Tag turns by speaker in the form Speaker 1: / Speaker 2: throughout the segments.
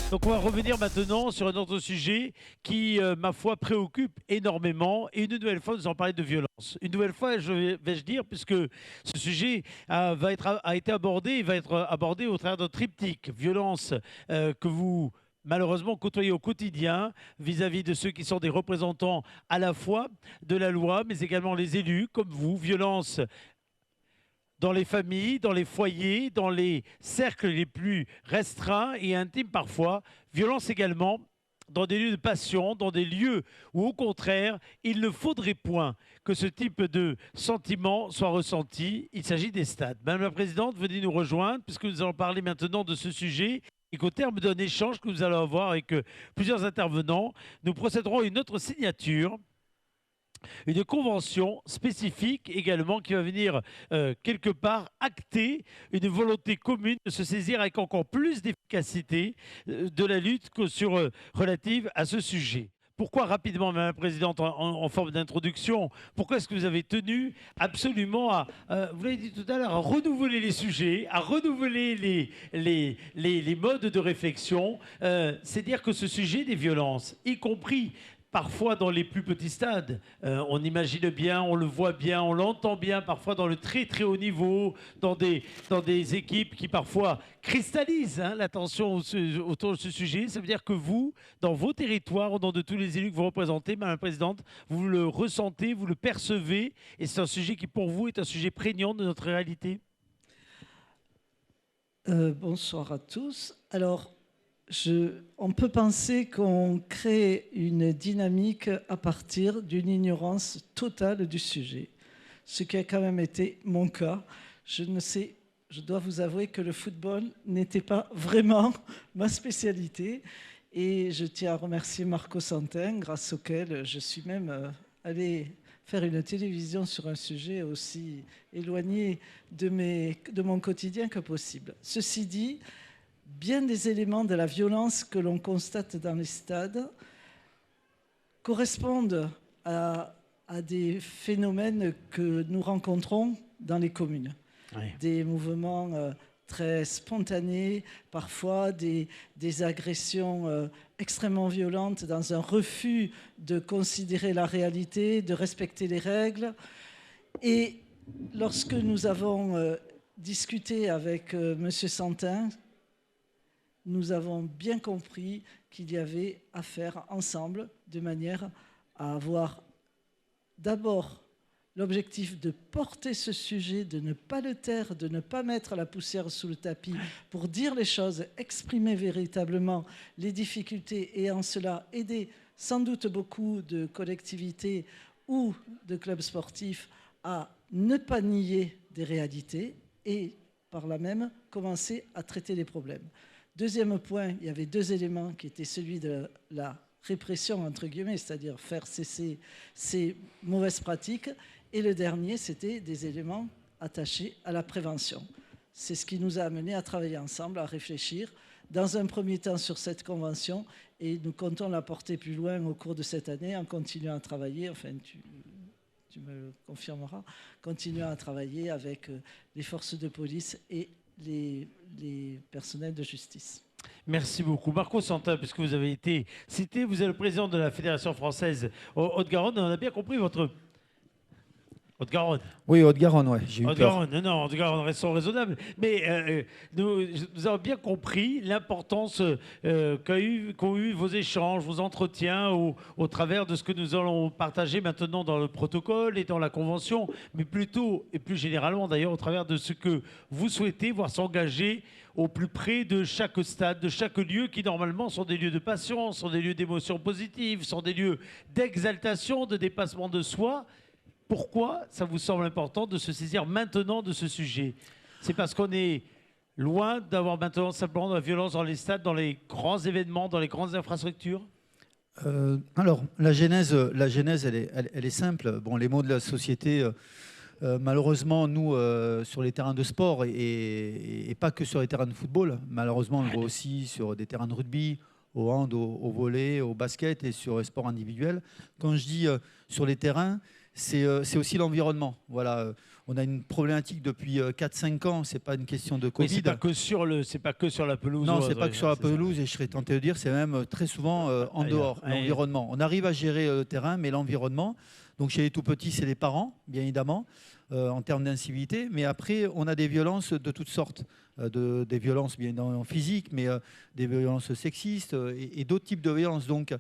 Speaker 1: Donc on va revenir maintenant sur un autre sujet qui, ma foi, préoccupe énormément. Et une nouvelle fois, nous allons parler de violence. Une nouvelle fois, vais-je dire, puisque ce sujet a été abordé, il va être abordé au travers d'un triptyque. Violence que vous malheureusement côtoyez au quotidien vis-à-vis de ceux qui sont des représentants à la fois de la loi, mais également les élus comme vous. Violence dans les familles, dans les foyers, dans les cercles les plus restreints et intimes parfois. Violence également dans des lieux de passion, dans des lieux où au contraire, il ne faudrait point que ce type de sentiment soit ressenti. Il s'agit des stades. Madame la Présidente, venez nous rejoindre puisque nous allons parler maintenant de ce sujet et qu'au terme d'un échange que nous allons avoir avec plusieurs intervenants, nous procéderons à une autre signature, une convention spécifique également qui va venir quelque part acter une volonté commune de se saisir avec encore plus d'efficacité de la lutte relative à ce sujet. Pourquoi rapidement, Madame la Présidente, en forme d'introduction, pourquoi est-ce que vous avez tenu absolument à, vous l'avez dit tout à l'heure, à renouveler les sujets, à renouveler les modes de réflexion. C'est dire que ce sujet des violences, y compris parfois dans les plus petits stades, on imagine bien, on le voit bien, on l'entend bien, parfois dans le très très haut niveau, dans des équipes qui parfois cristallisent l'attention autour de ce sujet. Ça veut dire que vous, dans vos territoires, au nom de tous les élus que vous représentez, Madame la Présidente, vous le ressentez, vous le percevez, et c'est un sujet qui pour vous est un sujet prégnant de notre réalité.
Speaker 2: Bonsoir à tous. Alors, on peut penser qu'on crée une dynamique à partir d'une ignorance totale du sujet, ce qui a quand même été mon cas. Je dois vous avouer que le football n'était pas vraiment ma spécialité et je tiens à remercier Marco Santin, grâce auquel je suis même allé faire une télévision sur un sujet aussi éloigné de mon quotidien que possible. Ceci dit, bien des éléments de la violence que l'on constate dans les stades correspondent à des phénomènes que nous rencontrons dans les communes. Oui. Des mouvements très spontanés, parfois des agressions extrêmement violentes dans un refus de considérer la réalité, de respecter les règles. Et lorsque nous avons discuté avec M. Santin, nous avons bien compris qu'il y avait à faire ensemble de manière à avoir d'abord l'objectif de porter ce sujet, de ne pas le taire, de ne pas mettre la poussière sous le tapis pour dire les choses, exprimer véritablement les difficultés et en cela aider sans doute beaucoup de collectivités ou de clubs sportifs à ne pas nier des réalités et par là même commencer à traiter les problèmes. Deuxième point, il y avait deux éléments qui étaient celui de la répression, entre guillemets, c'est-à-dire faire cesser ces mauvaises pratiques. Et le dernier, c'était des éléments attachés à la prévention. C'est ce qui nous a amenés à travailler ensemble, à réfléchir, dans un premier temps sur cette convention, et nous comptons la porter plus loin au cours de cette année en continuant à travailler, enfin tu me le confirmeras, continuant à travailler avec les forces de police et les personnels de justice.
Speaker 1: Merci beaucoup. Marco Santin, puisque vous avez été cité, vous êtes le président de la Fédération française Haute-Garonne. On a bien compris votre... Haute-Garonne.
Speaker 3: Oui, Haute-Garonne, ouais. J'ai eu peur.
Speaker 1: Haute-Garonne, non, Haute-Garonne, restons raisonnables. Mais nous avons bien compris l'importance qu'ont eu vos échanges, vos entretiens au travers de ce que nous allons partager maintenant dans le protocole et dans la convention, mais plutôt, et plus généralement d'ailleurs, au travers de ce que vous souhaitez voir s'engager au plus près de chaque stade, de chaque lieu qui normalement sont des lieux de passion, sont des lieux d'émotion positive, sont des lieux d'exaltation, de dépassement de soi. Pourquoi ça vous semble important de se saisir maintenant de ce sujet? C'est parce qu'on est loin d'avoir maintenant simplement de la violence dans les stades, dans les grands événements, dans les grandes infrastructures?
Speaker 3: Alors, la genèse elle est simple. Bon, les maux de la société, malheureusement, nous, sur les terrains de sport, et pas que sur les terrains de football, malheureusement, on le voit aussi sur des terrains de rugby, au hand, au volley, au basket et sur les sports individuels. Quand je dis sur les terrains, c'est aussi l'environnement. Voilà, on a une problématique depuis 4-5 ans, c'est pas une question de Covid.
Speaker 1: Oui, c'est pas que sur la pelouse.
Speaker 3: Non, c'est pas que sur la pelouse, et je serais tenté de dire, c'est même très souvent en dehors, l'environnement. On arrive à gérer le terrain, mais l'environnement, donc chez les tout petits, c'est les parents, bien évidemment, en termes d'incivilité, mais après, on a des violences de toutes sortes, des violences bien évidemment physiques, mais des violences sexistes et d'autres types de violences. Donc,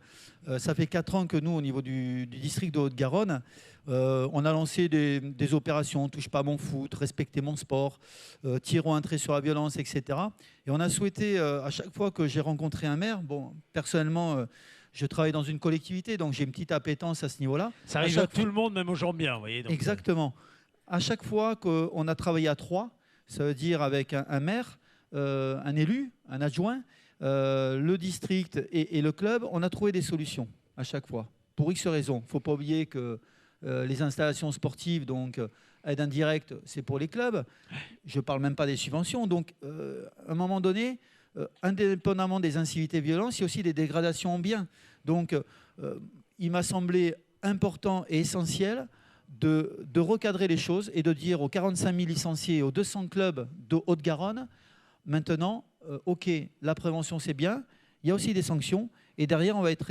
Speaker 3: ça fait 4 ans que nous, au niveau du district de Haute-Garonne, on a lancé des opérations, touche pas à mon foot, respecter mon sport, tirons un trait sur la violence, etc. Et on a souhaité, à chaque fois que j'ai rencontré un maire, bon, personnellement, je travaille dans une collectivité, donc j'ai une petite appétence à ce niveau-là.
Speaker 1: Ça arrive à tout le monde, même aux gens bien. Vous voyez, donc
Speaker 3: exactement. À chaque fois qu'on a travaillé à 3, ça veut dire avec un maire, un élu, un adjoint, le district et le club, on a trouvé des solutions à chaque fois, pour X raisons. Il ne faut pas oublier que les installations sportives, donc aide indirecte, c'est pour les clubs. Je ne parle même pas des subventions. Donc, à un moment donné, indépendamment des incivilités et violences, il y a aussi des dégradations en biens. Donc, il m'a semblé important et essentiel de recadrer les choses et de dire aux 45 000 licenciés et aux 200 clubs de Haute-Garonne, maintenant, OK, la prévention c'est bien, il y a aussi des sanctions et derrière on va être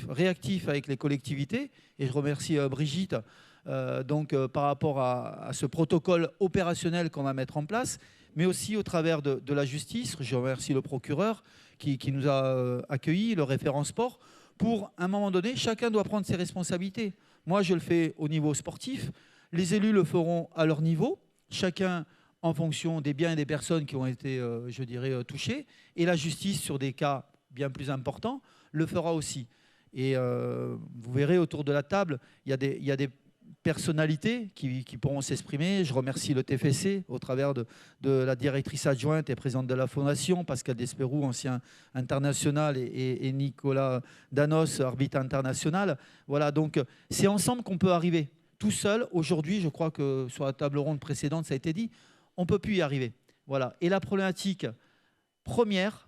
Speaker 3: réactif avec les collectivités et je remercie Brigitte par rapport à ce protocole opérationnel qu'on va mettre en place, mais aussi au travers de la justice. Je remercie le procureur qui nous a accueillis, le référent sport, pour à un moment donné, chacun doit prendre ses responsabilités. Moi, je le fais au niveau sportif. Les élus le feront à leur niveau, chacun en fonction des biens et des personnes qui ont été, je dirais, touchées. Et la justice, sur des cas bien plus importants, le fera aussi. Et vous verrez autour de la table, il y a des personnalités qui pourront s'exprimer. Je remercie le TFC au travers de la directrice adjointe et présidente de la Fondation, Pascal Desperou, ancien international, et Nicolas Danos, arbitre international. Voilà, donc c'est ensemble qu'on peut arriver. Tout seul, aujourd'hui, je crois que sur la table ronde précédente, ça a été dit, on ne peut plus y arriver. Voilà. Et la problématique première,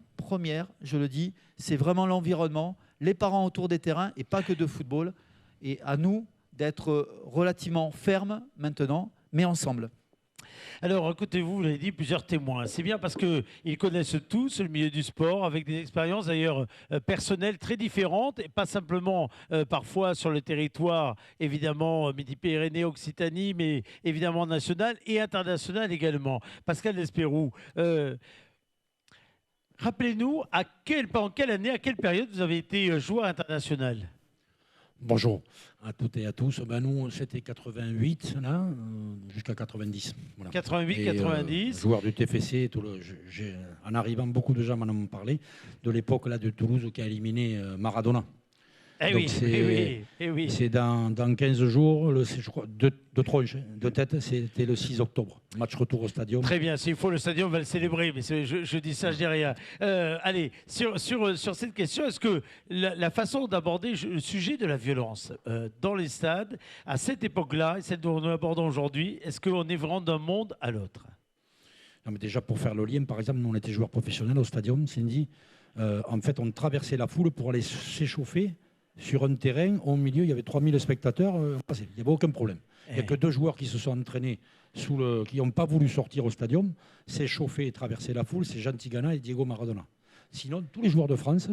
Speaker 3: je le dis, c'est vraiment l'environnement, les parents autour des terrains et pas que de football. Et à nous d'être relativement fermes maintenant, mais ensemble.
Speaker 1: Alors, écoutez-vous, vous l'avez dit, plusieurs témoins. C'est bien parce qu'ils connaissent tous le milieu du sport, avec des expériences d'ailleurs personnelles très différentes, et pas simplement parfois sur le territoire, évidemment, Midi-Pyrénées, Occitanie, mais évidemment national et international également. Pascal Desperou, rappelez-nous, pendant quelle année, à quelle période vous avez été joueur international ?
Speaker 4: Bonjour à toutes et à tous. Ben nous, c'était 88, là, jusqu'à 90. Voilà.
Speaker 1: 88, 90.
Speaker 4: Joueur du TFC. En arrivant, beaucoup de gens m'en ont parlé, de l'époque là, de Toulouse qui a éliminé Maradona.
Speaker 1: Donc
Speaker 4: c'est dans 15 jours, je crois, de tête, c'était le 6 octobre. Match retour au stadium.
Speaker 1: Très bien, s'il faut, le stadium va le célébrer, mais je dis ça, je dis rien. Allez, sur cette question, est-ce que la façon d'aborder le sujet de la violence dans les stades, à cette époque-là, et celle dont nous abordons aujourd'hui, est-ce qu'on est vraiment d'un monde à l'autre ?
Speaker 4: Non, mais déjà, pour faire le lien, par exemple, nous, on était joueurs professionnels au stadium, Cindy. En fait, on traversait la foule pour aller s'échauffer sur un terrain, au milieu, il y avait 3000 spectateurs. Il n'y avait aucun problème. Il n'y a que 2 joueurs qui se sont entraînés, qui n'ont pas voulu sortir au stadium, s'échauffer et traverser la foule, c'est Jean Tigana et Diego Maradona. Sinon, tous les joueurs de France,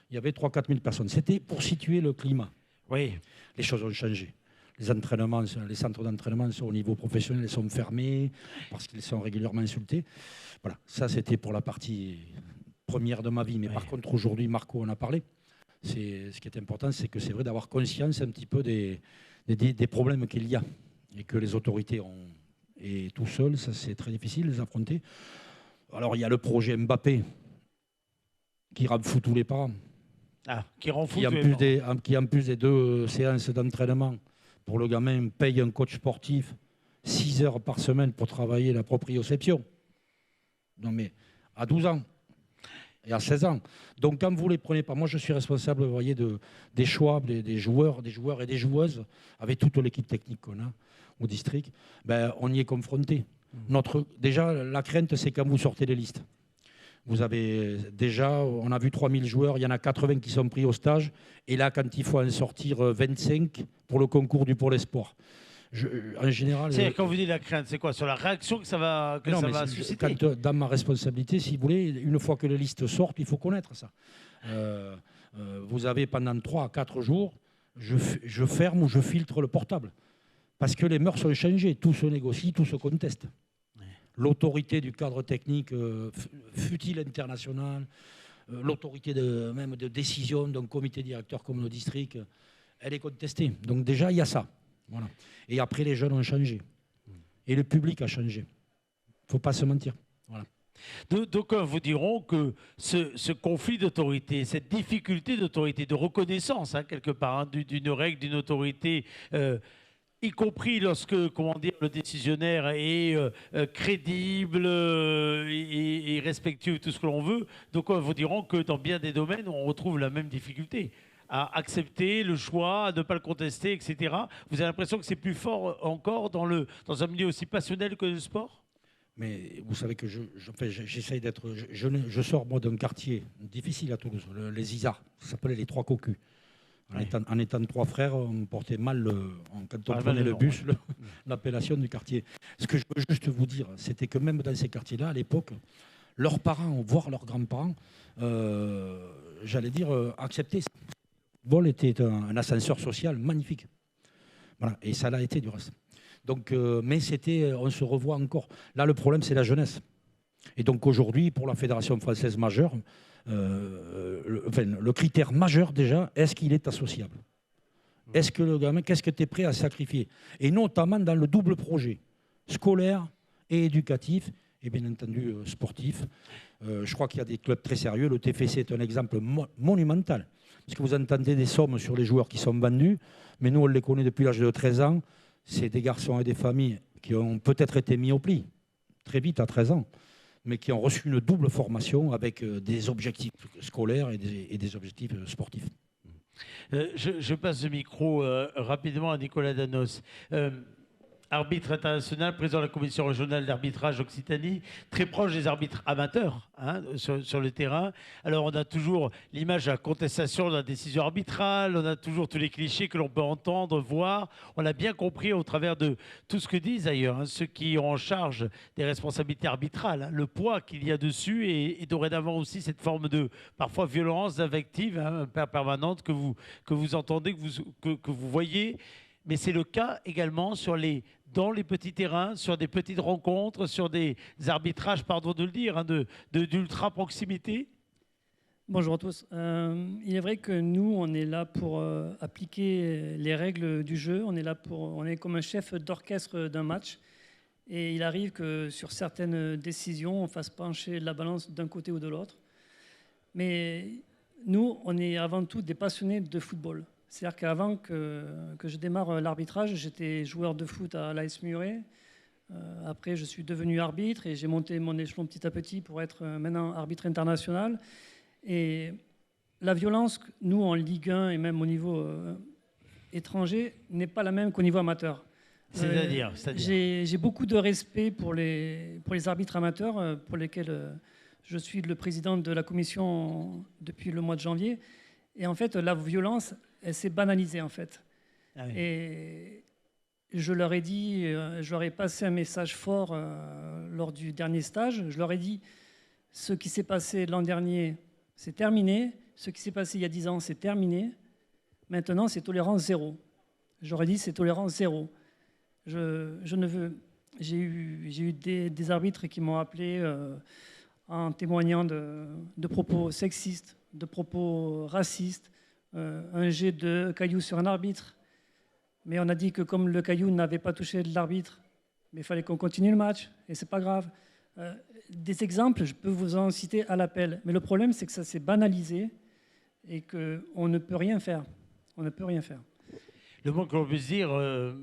Speaker 4: il y avait 3 000 à 4 000 personnes. C'était pour situer le climat.
Speaker 1: Oui.
Speaker 4: Les choses ont changé. Les entraînements, les centres d'entraînement sont au niveau professionnel, sont fermés parce qu'ils sont régulièrement insultés. Voilà, ça c'était pour la partie première de ma vie. Mais par contre, aujourd'hui, Marco en a parlé. Ce qui est important, c'est que c'est vrai d'avoir conscience un petit peu des problèmes qu'il y a et que les autorités ont. Et tout seul, ça c'est très difficile de les affronter. Alors il y a le projet Mbappé qui rend fou tous les parents.
Speaker 1: Qui rend fou
Speaker 4: qui en plus des 2 séances d'entraînement pour le gamin paye un coach sportif 6 heures par semaine pour travailler la proprioception. Non mais à 12 ans. Et à 16 ans. Donc, quand vous ne les prenez pas, moi, je suis responsable, vous voyez, des choix des joueurs et des joueuses, avec toute l'équipe technique qu'on a au district, ben, on y est confronté. Déjà, la crainte, c'est quand vous sortez des listes. Vous avez déjà, on a vu 3000 joueurs, il y en a 80 qui sont pris au stage. Et là, quand il faut en sortir 25 pour le concours du Pôle Espoir. En général.
Speaker 1: C'est quand vous dites la crainte, c'est quoi? Sur la réaction que ça va, susciter?
Speaker 4: Dans ma responsabilité, si vous voulez, une fois que les listes sortent, il faut connaître ça. Vous avez pendant 3 à 4 jours, je ferme ou je filtre le portable. Parce que les mœurs sont changées. Tout se négocie, tout se conteste. L'autorité du cadre technique, fut-il international, l'autorité même de décision d'un comité directeur comme le district, elle est contestée. Donc déjà, il y a ça. Voilà. Et après, les jeunes ont changé. Et le public a changé. Il ne faut pas se mentir. Voilà.
Speaker 1: D'aucuns vous diront que ce conflit d'autorité, cette difficulté d'autorité, de reconnaissance, quelque part, d'une règle, d'une autorité, y compris lorsque, comment dire, le décisionnaire est crédible et respectueux, tout ce que l'on veut, d'aucuns vous diront que dans bien des domaines, on retrouve la même difficulté à accepter le choix, à ne pas le contester, etc. Vous avez l'impression que c'est plus fort encore dans un milieu aussi passionnel que le sport?
Speaker 4: Mais vous savez que j'essaye d'être... Je sors, moi, d'un quartier difficile à Toulouse, les Isards. Ça s'appelait les Trois Cocus. En étant 3 frères, on portait mal, quand on prenait le bus, l'appellation du quartier. Ce que je veux juste vous dire, c'était que même dans ces quartiers-là, à l'époque, leurs parents, voire leurs grands-parents, j'allais dire, acceptaient. Le football était un ascenseur social magnifique. Voilà, et ça l'a été du reste. Donc, mais on se revoit encore. Là, le problème, c'est la jeunesse. Et donc aujourd'hui, pour la Fédération française majeure, le critère majeur déjà, est-ce qu'il est associable? Est-ce que le gamin, qu'est-ce que tu es prêt à sacrifier? Et notamment dans le double projet, scolaire et éducatif, et bien entendu sportif. Je crois qu'il y a des clubs très sérieux. Le TFC est un exemple monumental. Parce que vous entendez des sommes sur les joueurs qui sont vendus, mais nous, on les connaît depuis l'âge de 13 ans. C'est des garçons et des familles qui ont peut-être été mis au pli très vite à 13 ans, mais qui ont reçu une double formation avec des objectifs scolaires et des objectifs sportifs.
Speaker 1: Je passe le micro rapidement à Nicolas Danos. Arbitre international, président de la commission régionale d'arbitrage Occitanie, très proche des arbitres amateurs sur le terrain. Alors on a toujours l'image de la contestation de la décision arbitrale, on a toujours tous les clichés que l'on peut entendre, voir. On l'a bien compris au travers de tout ce que disent d'ailleurs ceux qui ont en charge des responsabilités arbitrales, le poids qu'il y a dessus et dorénavant aussi cette forme de parfois violence, d'invective permanente que vous entendez, que vous voyez. Mais c'est le cas également dans les petits terrains, sur des petites rencontres, sur des arbitrages, pardon de le dire, d'ultra proximité.
Speaker 5: Bonjour à tous. Il est vrai que nous, on est là pour appliquer les règles du jeu. On est comme un chef d'orchestre d'un match. Et il arrive que sur certaines décisions, on fasse pencher la balance d'un côté ou de l'autre. Mais nous, on est avant tout des passionnés de football. C'est-à-dire qu'avant que je démarre l'arbitrage, j'étais joueur de foot à l'AS Muret. Après, je suis devenu arbitre et j'ai monté mon échelon petit à petit pour être maintenant arbitre international. Et la violence, nous, en Ligue 1 et même au niveau étranger, n'est pas la même qu'au niveau amateur.
Speaker 1: C'est-à-dire
Speaker 5: J'ai beaucoup de respect pour les arbitres amateurs, pour lesquels je suis le président de la commission depuis le mois de janvier. Et en fait, la violence, elle s'est banalisée en fait. Ah oui. Et je leur ai dit, je leur ai passé un message fort lors du dernier stage. Je leur ai dit, ce qui s'est passé l'an dernier, c'est terminé. Ce qui s'est passé il y a 10 ans, c'est terminé. Maintenant, c'est tolérance zéro. J'aurais dit, c'est tolérance zéro. Je ne veux... J'ai eu des arbitres qui m'ont appelé en témoignant de propos sexistes, de propos racistes, un jet de caillou sur un arbitre. Mais on a dit que comme le caillou n'avait pas touché l'arbitre, mais il fallait qu'on continue le match, et c'est pas grave. Des exemples, je peux vous en citer à l'appel. Mais le problème, c'est que ça s'est banalisé et qu'on ne peut rien faire. On ne peut rien faire.
Speaker 1: Le moins que l'on puisse dire,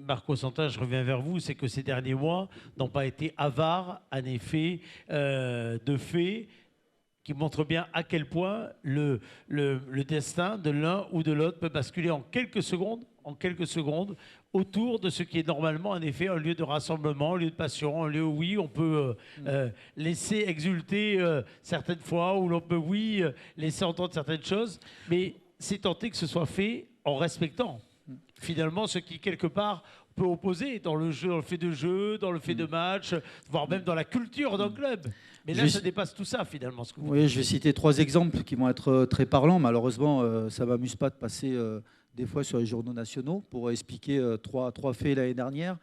Speaker 1: Marco Santa, je reviens vers vous, c'est que ces derniers mois n'ont pas été avares, en effet, de faits qui montre bien à quel point le destin de l'un ou de l'autre peut basculer en quelques secondes autour de ce qui est normalement en effet un lieu de rassemblement, un lieu de passion, un lieu où oui, on peut laisser exulter certaines fois, où l'on peut laisser entendre certaines choses, mais c'est tenté que ce soit fait en respectant finalement ce qui quelque part peut opposer dans le jeu, dans le fait de jeu, dans le fait de match, voire même dans la culture d'un club. Mais là, ça dépasse tout ça finalement.
Speaker 3: Oui, je vais citer 3 exemples qui vont être très parlants. Malheureusement, ça ne m'amuse pas de passer des fois sur les journaux nationaux pour expliquer 3 faits l'année dernière.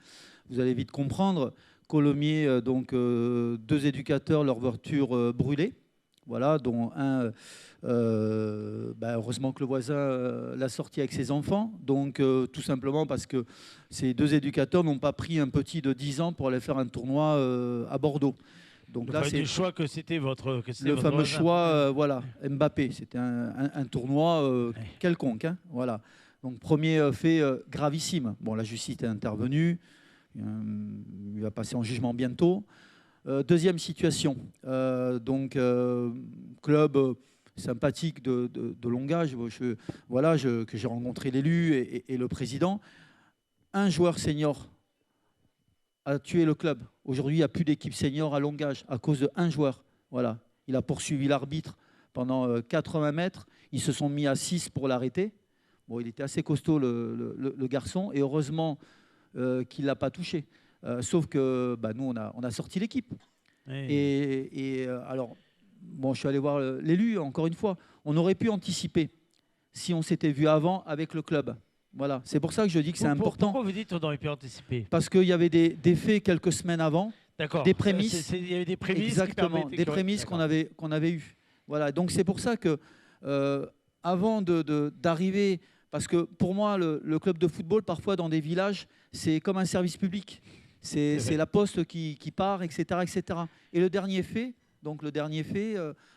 Speaker 3: Vous allez vite comprendre. Colomiers, donc 2 éducateurs, leur voiture brûlée. Voilà, dont un, heureusement que le voisin l'a sorti avec ses enfants. Donc, tout simplement parce que ces 2 éducateurs n'ont pas pris un petit de 10 ans pour aller faire un tournoi à Bordeaux. Donc
Speaker 1: là, c'est le choix que c'était votre.
Speaker 3: Le fameux choix, voilà, Mbappé. C'était un tournoi quelconque. Hein, voilà. Donc, premier fait gravissime. Bon, la justice est intervenue. Il va passer en jugement bientôt. Deuxième situation, club sympathique de Longage, que j'ai rencontré l'élu et le président. Un joueur senior a tué le club. Aujourd'hui, il n'y a plus d'équipe senior à Longage à cause d'un joueur. Voilà. Il a poursuivi l'arbitre pendant 80 mètres. Ils se sont mis à 6 pour l'arrêter. Bon, il était assez costaud, le garçon, et heureusement qu'il ne l'a pas touché. Sauf que nous, on a sorti l'équipe. Oui. Alors, bon, je suis allé voir l'élu, encore une fois. On aurait pu anticiper si on s'était vu avant avec le club. Voilà. C'est pour ça que je dis que c'est important.
Speaker 1: Pourquoi vous dites qu'on aurait pu anticiper?
Speaker 3: Parce qu'il y avait des faits quelques semaines avant.
Speaker 1: D'accord.
Speaker 3: Des prémices.
Speaker 1: Il y avait des prémices.
Speaker 3: Exactement, des prémices qu'on avait eues. Voilà. Donc, c'est pour ça que, avant d'arriver... Parce que pour moi, le club de football, parfois dans des villages, c'est comme un service public. C'est la poste qui part, etc., etc. Et le dernier fait,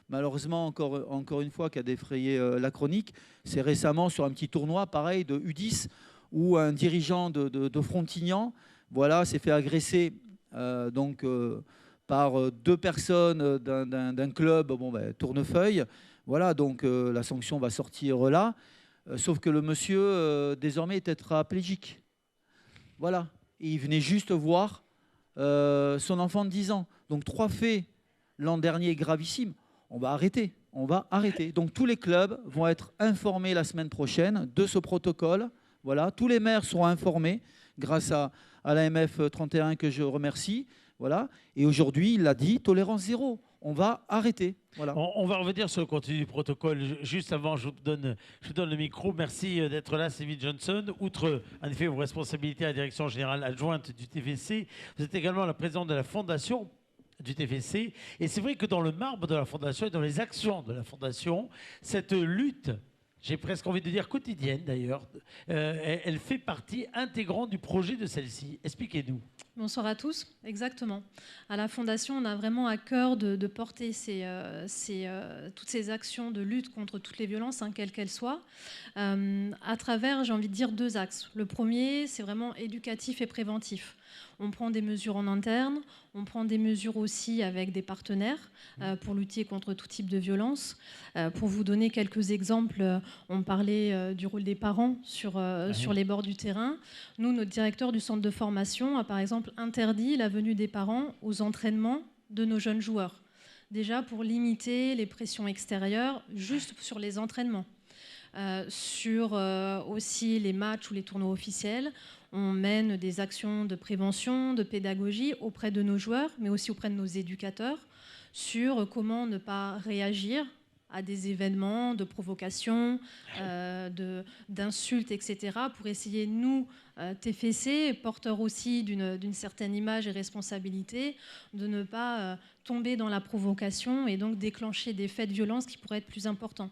Speaker 3: malheureusement, encore une fois, qui a défrayé la chronique, c'est récemment sur un petit tournoi, pareil, de U10, où un dirigeant de Frontignan s'est fait agresser par 2 personnes d'un club, Tournefeuille. Voilà, donc la sanction va sortir là. Sauf que le monsieur, désormais, est tétraplégique. Voilà. Et il venait juste voir son enfant de 10 ans. Donc 3 faits l'an dernier gravissimes. On va arrêter. Donc tous les clubs vont être informés la semaine prochaine de ce protocole. Voilà. Tous les maires seront informés grâce à l'AMF 31 que je remercie. Voilà. Et aujourd'hui, il l'a dit, tolérance zéro. On va arrêter. Voilà.
Speaker 1: On va revenir sur le contenu du protocole. Juste avant, je vous donne le micro. Merci d'être là, Sylvie Johnson. Outre, en effet, vos responsabilités à la direction générale adjointe du TFC, vous êtes également la présidente de la fondation du TFC. Et c'est vrai que dans le marbre de la fondation et dans les actions de la fondation, cette lutte, j'ai presque envie de dire quotidienne d'ailleurs, elle fait partie intégrante du projet de celle-ci. Expliquez-nous.
Speaker 6: Bonsoir à tous, exactement. À la Fondation, on a vraiment à cœur de porter toutes ces actions de lutte contre toutes les violences, quelles qu'elles soient, à travers, j'ai envie de dire, 2 axes. Le premier, c'est vraiment éducatif et préventif. On prend des mesures en interne, on prend des mesures aussi avec des partenaires pour lutter contre tout type de violence. Pour vous donner quelques exemples, on parlait du rôle des parents sur les bords du terrain. Nous, notre directeur du centre de formation a par exemple interdit la venue des parents aux entraînements de nos jeunes joueurs. Déjà pour limiter les pressions extérieures juste sur les entraînements. Sur aussi les matchs ou les tournois officiels, on mène des actions de prévention, de pédagogie auprès de nos joueurs, mais aussi auprès de nos éducateurs, sur comment ne pas réagir à des événements de provocation, d'insultes, etc., pour essayer, nous, TFC, porteurs aussi d'une certaine image et responsabilité, de ne pas tomber dans la provocation et donc déclencher des faits de violence qui pourraient être plus importants.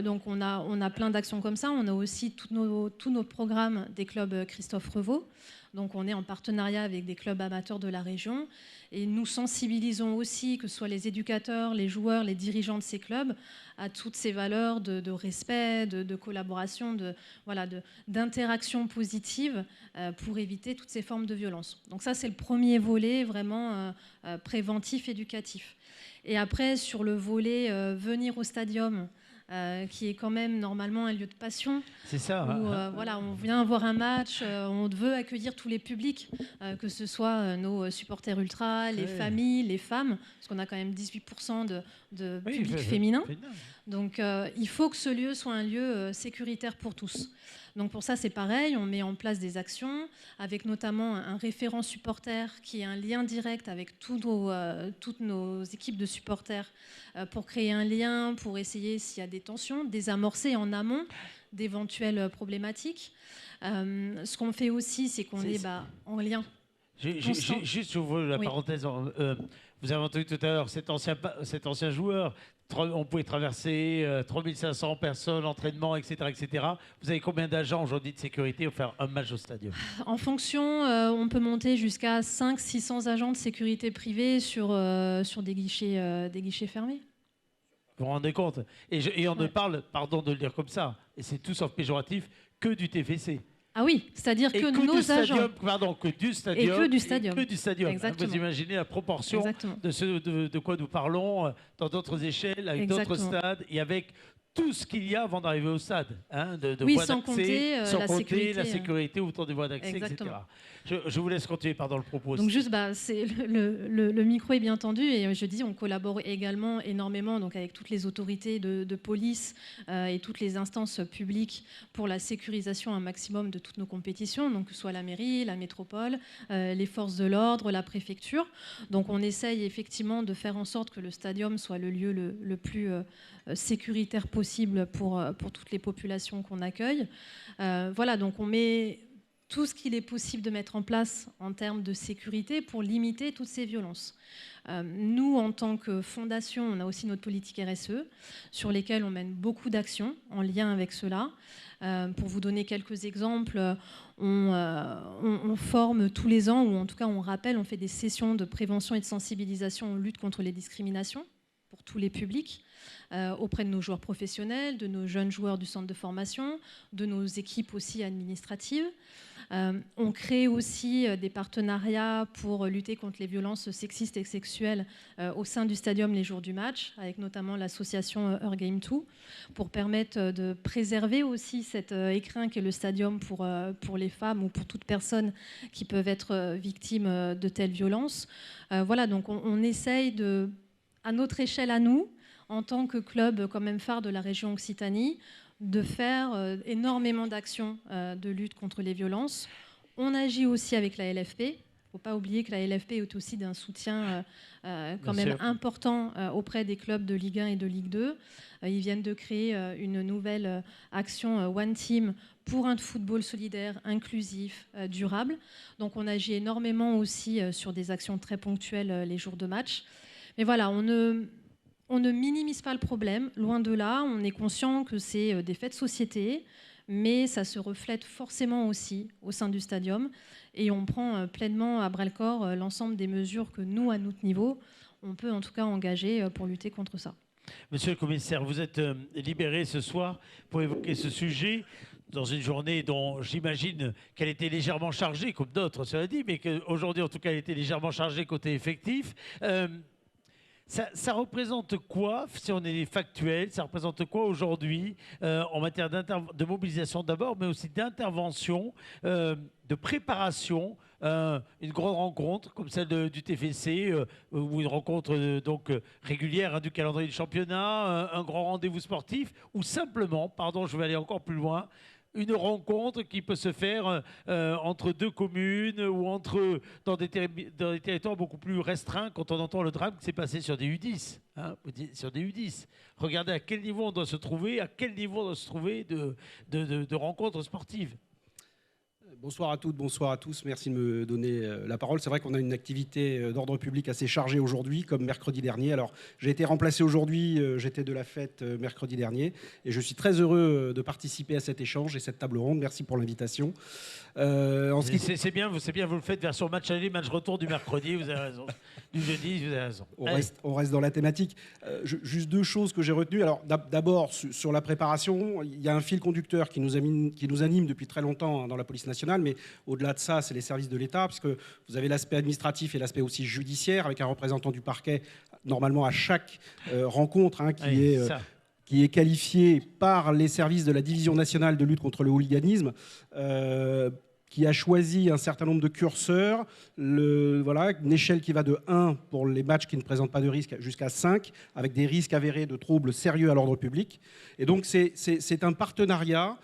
Speaker 6: Donc on a plein d'actions comme ça. On a aussi tous nos programmes des clubs Christophe Revaux. Donc on est en partenariat avec des clubs amateurs de la région et nous sensibilisons aussi, que ce soit les éducateurs, les joueurs, les dirigeants de ces clubs, à toutes ces valeurs de respect, de collaboration, d'interaction positive pour éviter toutes ces formes de violence. Donc ça, c'est le premier volet vraiment préventif, éducatif. Et après, sur le volet venir au stadium, qui est quand même normalement un lieu de passion.
Speaker 1: C'est ça.
Speaker 6: Où, voilà, on vient voir un match, on veut accueillir tous les publics, que ce soit nos supporters ultras, les familles, les femmes, parce qu'on a quand même 18% de public féminin. Donc il faut que ce lieu soit un lieu sécuritaire pour tous. Donc pour ça, c'est pareil, on met en place des actions avec notamment un référent supporter qui est un lien direct avec toutes nos équipes de supporters pour créer un lien, pour essayer s'il y a des tensions, désamorcer en amont d'éventuelles problématiques. Ce qu'on fait aussi, c'est qu'on est en lien.
Speaker 1: Juste, j'ouvre la parenthèse. Vous avez entendu tout à l'heure cet ancien joueur. On pouvait traverser 3500 personnes, entraînement, etc., etc. Vous avez combien d'agents aujourd'hui de sécurité pour faire un match au stadium? En
Speaker 6: fonction, on peut monter jusqu'à 500-600 agents de sécurité privés sur des guichets fermés.
Speaker 1: Vous vous rendez compte? Et on ne parle, pardon de le dire comme ça, et c'est tout sauf péjoratif, que du TFC.
Speaker 6: Ah oui, c'est-à-dire que nos agents...
Speaker 1: Que du stadium.
Speaker 6: Et que du stadium.
Speaker 1: Que du stadium.
Speaker 6: Exactement.
Speaker 1: Vous imaginez la proportion de quoi nous parlons dans d'autres échelles, avec d'autres stades et avec tout ce qu'il y a avant d'arriver au stade. Voies
Speaker 6: sans compter
Speaker 1: la sécurité autour des voies d'accès, etc. Je vous laisse continuer, pardon, le propos.
Speaker 6: Donc juste, le micro est bien entendu et je dis, on collabore également énormément donc, avec toutes les autorités de police et toutes les instances publiques pour la sécurisation un maximum de toutes nos compétitions, donc que ce soit la mairie, la métropole, les forces de l'ordre, la préfecture. Donc on essaye effectivement de faire en sorte que le stadium soit le lieu le plus sécuritaire possible pour toutes les populations qu'on accueille. Voilà, donc on met tout ce qu'il est possible de mettre en place en termes de sécurité pour limiter toutes ces violences. Nous, en tant que fondation, on a aussi notre politique RSE, sur lesquelles on mène beaucoup d'actions en lien avec cela. Pour vous donner quelques exemples, on forme tous les ans, ou en tout cas on rappelle, on fait des sessions de prévention et de sensibilisation en lutte contre les discriminations pour tous les publics, auprès de nos joueurs professionnels, de nos jeunes joueurs du centre de formation, de nos équipes aussi administratives. On crée aussi des partenariats pour lutter contre les violences sexistes et sexuelles au sein du stadium les jours du match, avec notamment l'association Eurgame 2, pour permettre de préserver aussi cet écrin qu'est le stadium pour les femmes ou pour toute personne qui peuvent être victimes de telles violences. Voilà, donc on essaye à notre échelle à nous, en tant que club quand même phare de la région Occitanie, de faire énormément d'actions de lutte contre les violences. On agit aussi avec la LFP. Il ne faut pas oublier que la LFP est aussi d'un soutien quand même important auprès des clubs de Ligue 1 et de Ligue 2. Ils viennent de créer une nouvelle action One Team pour un football solidaire, inclusif, durable. Donc on agit énormément aussi sur des actions très ponctuelles les jours de match. Mais voilà, on ne minimise pas le problème, loin de là. On est conscient que c'est des faits de société, mais ça se reflète forcément aussi au sein du stadium. Et on prend pleinement à bras-le-corps l'ensemble des mesures que nous, à notre niveau, on peut en tout cas engager pour lutter contre ça.
Speaker 1: Monsieur le commissaire, vous êtes libéré ce soir pour évoquer ce sujet dans une journée dont j'imagine qu'elle était légèrement chargée, comme d'autres, cela dit, mais qu'aujourd'hui, en tout cas, elle était légèrement chargée côté effectif. Ça représente quoi, si on est factuel, ça représente quoi aujourd'hui en matière de mobilisation d'abord, mais aussi d'intervention, de préparation, une grande rencontre comme celle du TFC, ou une rencontre donc régulière du calendrier du championnat, un grand rendez-vous sportif, ou simplement, pardon, je vais aller encore plus loin, une rencontre qui peut se faire entre deux communes ou dans des territoires beaucoup plus restreints quand on entend le drame qui s'est passé sur des U10. Sur des U10. Regardez à quel niveau on doit se trouver, de rencontres sportives.
Speaker 7: Bonsoir à toutes, bonsoir à tous. Merci de me donner la parole. C'est vrai qu'on a une activité d'ordre public assez chargée aujourd'hui, comme mercredi dernier. Alors, j'ai été remplacé aujourd'hui, j'étais de la fête mercredi dernier, et je suis très heureux de participer à cet échange et cette table ronde. Merci pour l'invitation.
Speaker 1: C'est bien, vous le faites version match aller, match retour du mercredi, vous avez raison. Du jeudi, vous avez raison.
Speaker 7: On reste dans la thématique. Juste deux choses que j'ai retenues. Alors, d'abord, sur la préparation, il y a un fil conducteur qui nous anime depuis très longtemps dans la police nationale, mais au-delà de ça, c'est les services de l'État, puisque vous avez l'aspect administratif et l'aspect aussi judiciaire, avec un représentant du parquet, normalement à chaque rencontre, qui est qualifié par les services de la Division nationale de lutte contre le hooliganisme, qui a choisi un certain nombre de curseurs, une échelle qui va de 1 pour les matchs qui ne présentent pas de risque jusqu'à 5, avec des risques avérés de troubles sérieux à l'ordre public. Et donc c'est un partenariat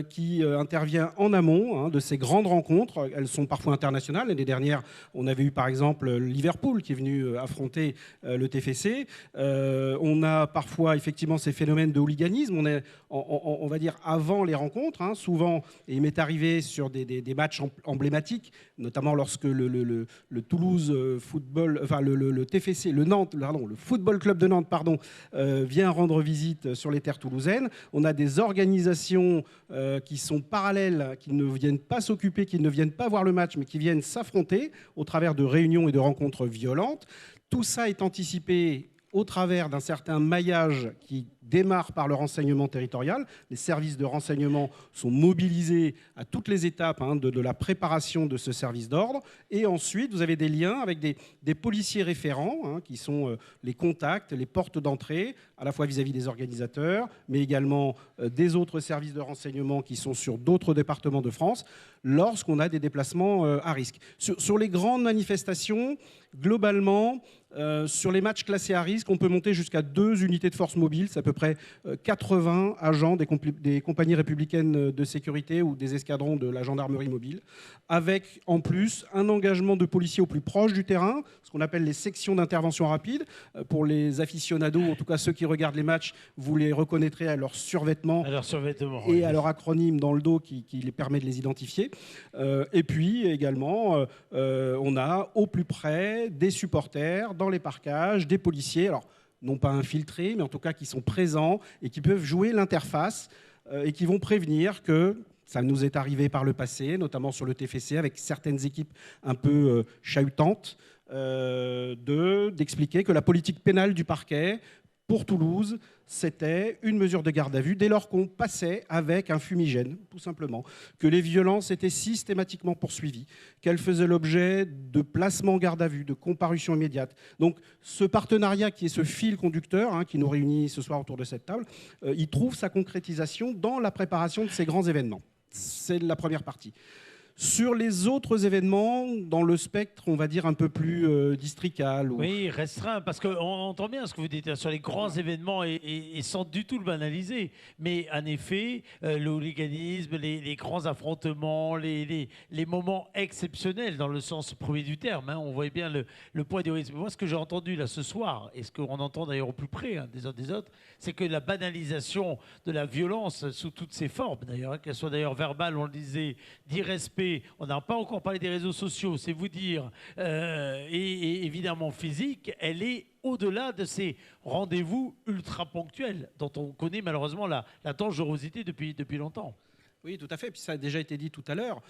Speaker 7: qui intervient en amont de ces grandes rencontres. Elles sont parfois internationales. L'année dernière, on avait eu par exemple Liverpool qui est venu affronter le TFC. On a parfois effectivement ces phénomènes de hooliganisme. On est, on va dire, avant les rencontres. Souvent, et il m'est arrivé sur des matchs emblématiques, notamment lorsque le Toulouse football, enfin le TFC, le football club de Nantes, vient rendre visite sur les terres toulousaines. On a des organisations qui sont parallèles, qui ne viennent pas s'occuper, qui ne viennent pas voir le match, mais qui viennent s'affronter au travers de réunions et de rencontres violentes. Tout ça est anticipé au travers d'un certain maillage qui démarre par le renseignement territorial. Les services de renseignement sont mobilisés à toutes les étapes de la préparation de ce service d'ordre. Et ensuite, vous avez des liens avec des policiers référents, qui sont les contacts, les portes d'entrée, à la fois vis-à-vis des organisateurs, mais également des autres services de renseignement qui sont sur d'autres départements de France, lorsqu'on a des déplacements à risque. Sur les grandes manifestations, globalement, sur les matchs classés à risque, on peut monter jusqu'à 2 unités de force mobile. C'est à peu près 80 agents des compagnies républicaines de sécurité ou des escadrons de la gendarmerie mobile, avec en plus un engagement de policiers au plus proche du terrain, ce qu'on appelle les sections d'intervention rapide. Pour les aficionados, en tout cas ceux qui regardent les matchs, vous les reconnaîtrez à leur survêtement, et à leur acronyme dans le dos qui les permet de les identifier. Et puis également, on a au plus près des supporters dans les parcages, des policiers, alors non pas infiltrés, mais en tout cas qui sont présents et qui peuvent jouer l'interface et qui vont prévenir que, ça nous est arrivé par le passé, notamment sur le TFC, avec certaines équipes un peu chahutantes, d'expliquer que la politique pénale du parquet, pour Toulouse, c'était une mesure de garde à vue dès lors qu'on passait avec un fumigène, tout simplement, que les violences étaient systématiquement poursuivies, qu'elles faisaient l'objet de placements en garde à vue, de comparution immédiate. Donc ce partenariat qui est ce fil conducteur, qui nous réunit ce soir autour de cette table, il trouve sa concrétisation dans la préparation de ces grands événements. C'est la première partie. Sur les autres événements, dans le spectre, on va dire, un peu plus districal.
Speaker 1: Oui, restreint, parce qu'on entend bien ce que vous dites sur les grands événements et sans du tout le banaliser. Mais en effet, le hooliganisme, les grands affrontements, les moments exceptionnels dans le sens premier du terme, on voit bien le poids des risques. Moi, ce que j'ai entendu là ce soir, et ce qu'on entend d'ailleurs au plus près des uns des autres, c'est que la banalisation de la violence sous toutes ses formes, d'ailleurs, qu'elle soit d'ailleurs verbale, on le disait, d'irrespect, on n'a pas encore parlé des réseaux sociaux, c'est vous dire, et évidemment physique, elle est au-delà de ces rendez-vous ultra ponctuels dont on connaît malheureusement la dangerosité depuis longtemps.
Speaker 7: Oui, tout à fait. Puis ça a déjà été dit tout à l'heure.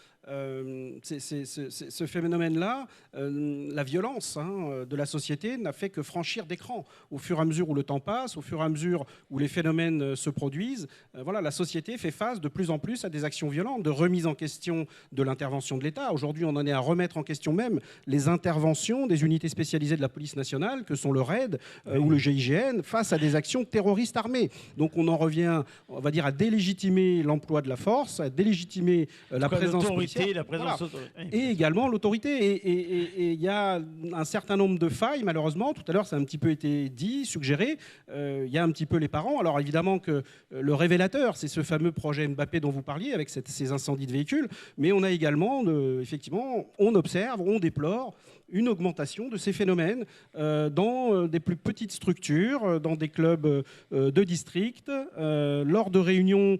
Speaker 7: Ce phénomène-là, la violence de la société n'a fait que franchir des crans. Au fur et à mesure où le temps passe, au fur et à mesure où les phénomènes se produisent, la société fait face de plus en plus à des actions violentes, de remise en question de l'intervention de l'État. Aujourd'hui, on en est à remettre en question même les interventions des unités spécialisées de la police nationale, que sont le RAID ou le GIGN, face à des actions terroristes armées. Donc on en revient, on va dire, à délégitimer l'emploi de la force, à délégitimer la présence policière,
Speaker 1: la présence
Speaker 7: et également l'autorité. Et il y a un certain nombre de failles, malheureusement. Tout à l'heure, ça a un petit peu été dit, suggéré. Il y a un petit peu les parents. Alors évidemment que le révélateur, c'est ce fameux projet Mbappé dont vous parliez, avec ces incendies de véhicules. Mais on a également, effectivement, on observe, on déplore une augmentation de ces phénomènes dans des plus petites structures, dans des clubs de district, lors de réunions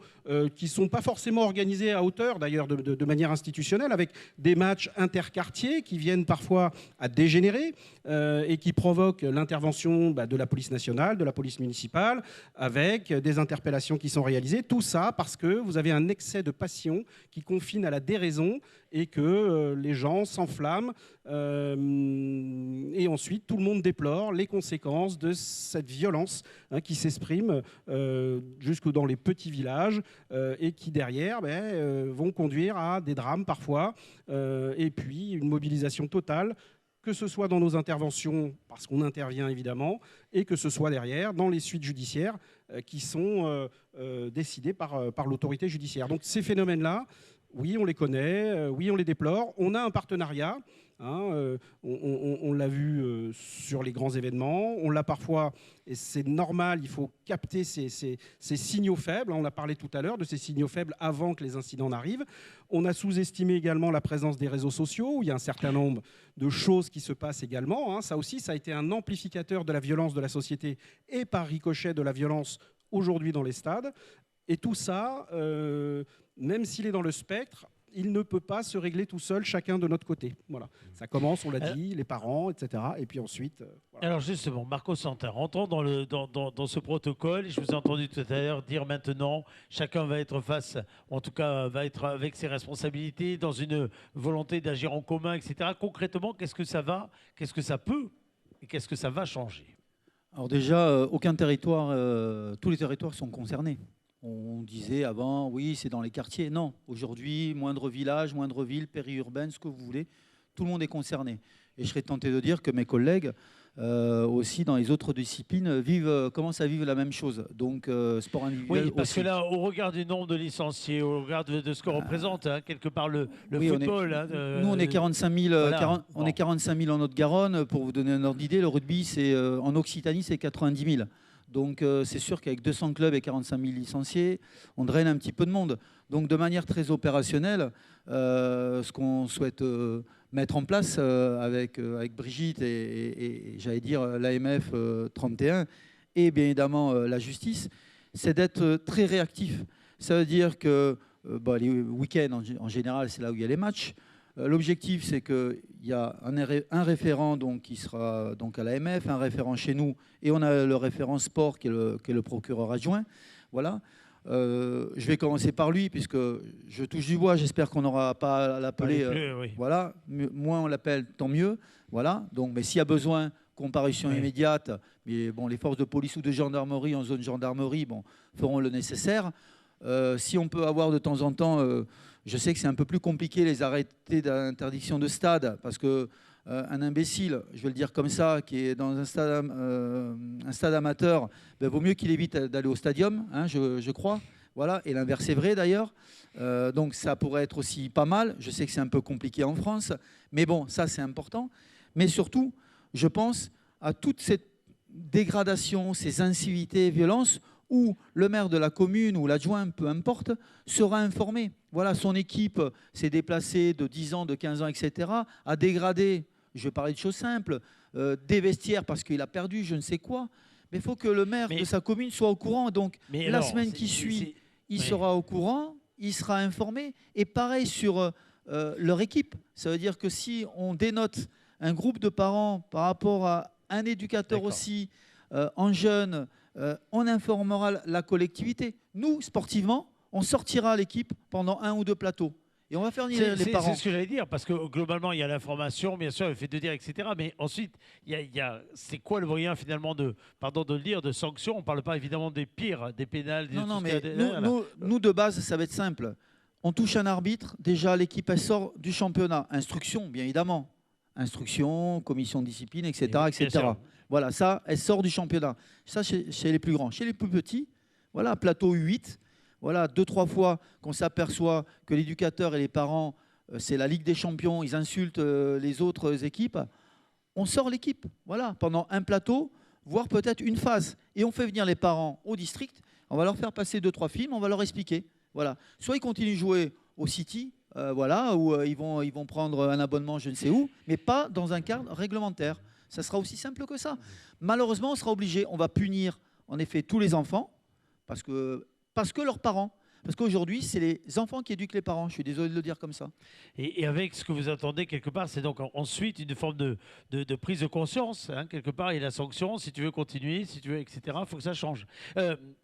Speaker 7: qui ne sont pas forcément quasiment organisé à hauteur, d'ailleurs, de manière institutionnelle, avec des matchs interquartiers qui viennent parfois à dégénérer et qui provoquent l'intervention de la police nationale, de la police municipale, avec des interpellations qui sont réalisées. Tout ça parce que vous avez un excès de passion qui confine à la déraison et que les gens s'enflamment. Et ensuite, tout le monde déplore les conséquences de cette violence qui s'exprime jusque dans les petits villages et qui, derrière, vont conduire à des drames parfois. Et puis, une mobilisation totale, que ce soit dans nos interventions, parce qu'on intervient évidemment, et que ce soit derrière, dans les suites judiciaires qui sont décidées par l'autorité judiciaire. Donc ces phénomènes-là, oui, on les connaît, oui, on les déplore. On a un partenariat, on l'a vu sur les grands événements, on l'a parfois, et c'est normal, il faut capter ces signaux faibles. On a parlé tout à l'heure de ces signaux faibles avant que les incidents n'arrivent. On a sous-estimé également la présence des réseaux sociaux, où il y a un certain nombre de choses qui se passent également. Ça aussi, ça a été un amplificateur de la violence de la société et par ricochet de la violence aujourd'hui dans les stades. Et tout ça, même s'il est dans le spectre, il ne peut pas se régler tout seul, chacun de notre côté. Voilà. Ça commence, on l'a dit, les parents, etc. Et puis ensuite... voilà.
Speaker 1: Alors justement, Marco Santin, rentrons dans ce protocole. Je vous ai entendu tout à l'heure dire maintenant, chacun va être face, en tout cas va être avec ses responsabilités, dans une volonté d'agir en commun, etc. Concrètement, qu'est-ce que ça peut et qu'est-ce que ça va changer?
Speaker 3: Alors déjà, aucun territoire, tous les territoires sont concernés. On disait avant, oui, c'est dans les quartiers. Non, aujourd'hui, moindre village, moindre ville, périurbaine, ce que vous voulez, tout le monde est concerné. Et je serais tenté de dire que mes collègues, aussi dans les autres disciplines, commencent à vivre la même chose. Donc, sport individuel.
Speaker 1: Oui, parce
Speaker 3: aussi.
Speaker 1: que là, au regard du nombre de licenciés, au regard de ce que représente quelque part le football.
Speaker 3: Nous, on est 45 000,
Speaker 1: voilà.
Speaker 3: on est 45 000 en Haute-Garonne. Pour vous donner un ordre d'idée, le rugby, en Occitanie, c'est 90 000. Donc c'est sûr qu'avec 200 clubs et 45 000 licenciés, on draine un petit peu de monde. Donc de manière très opérationnelle, ce qu'on souhaite mettre en place avec Brigitte et j'allais dire l'AMF 31 et bien évidemment la justice, c'est d'être très réactif. Ça veut dire que les week-ends en général, c'est là où il y a les matchs. L'objectif, c'est qu'il y a un référent donc, qui sera donc, à l'AMF, un référent chez nous, et on a le référent sport qui est le procureur adjoint. Voilà. Je vais commencer par lui, puisque je touche du bois, j'espère qu'on n'aura pas à l'appeler.
Speaker 1: Oui.
Speaker 3: Voilà. Moins on l'appelle, tant mieux. Voilà. Donc, mais s'il y a besoin, comparution immédiate, mais bon, les forces de police ou de gendarmerie en zone gendarmerie feront le nécessaire. Si on peut avoir de temps en temps... je sais que c'est un peu plus compliqué les arrêtés d'interdiction de stade parce que un imbécile, je vais le dire comme ça, qui est dans un stade amateur, vaut mieux qu'il évite d'aller au stadium, je crois. Voilà, et l'inverse est vrai d'ailleurs. Donc ça pourrait être aussi pas mal. Je sais que c'est un peu compliqué en France, mais bon, ça c'est important. Mais surtout, je pense à toute cette dégradation, ces incivilités et violences où le maire de la commune ou l'adjoint, peu importe, sera informé. Voilà, son équipe s'est déplacée de 10 ans, de 15 ans, etc., a dégradé, je vais parler de choses simples, des vestiaires parce qu'il a perdu je ne sais quoi. Mais il faut que le maire de sa commune soit au courant. Donc, la semaine qui suit, il sera au courant, il sera informé. Et pareil sur leur équipe. Ça veut dire que si on dénote un groupe de parents par rapport à un éducateur aussi, en jeune, on informera la collectivité. Nous, sportivement, on sortira l'équipe pendant 1 ou 2 plateaux. Et on va faire venir les parents.
Speaker 1: C'est ce que j'allais dire, parce que globalement, il y a l'information, bien sûr, le fait de dire, etc. Mais ensuite, c'est quoi le moyen finalement de le dire, de sanctions? On ne parle pas évidemment des pires, des pénales.
Speaker 3: Non, mais nous, de base, ça va être simple. On touche un arbitre, déjà l'équipe, elle sort du championnat. Instruction, bien évidemment. Instruction, commission de discipline, etc. etc. Voilà, ça, elle sort du championnat. Ça, chez les plus grands. Chez les plus petits, voilà, plateau 8. Voilà, 2-3 fois qu'on s'aperçoit que l'éducateur et les parents, c'est la Ligue des Champions, ils insultent les autres équipes. On sort l'équipe, voilà, pendant un plateau, voire peut-être une phase. Et on fait venir les parents au district. On va leur faire passer 2-3 films, on va leur expliquer. Voilà. Soit ils continuent de jouer au City, voilà, où ils vont prendre un abonnement je ne sais où, mais pas dans un cadre réglementaire. Ça sera aussi simple que ça. Malheureusement, on sera obligé, on va punir en effet tous les enfants, parce que leurs parents, Parce qu'aujourd'hui, c'est les enfants qui éduquent les parents. Je suis désolé de le dire comme ça.
Speaker 1: Et avec ce que vous attendez quelque part, c'est donc ensuite une forme de prise de conscience. Hein, quelque part, il y a la sanction. Si tu veux continuer, si tu veux, etc., il faut que ça change.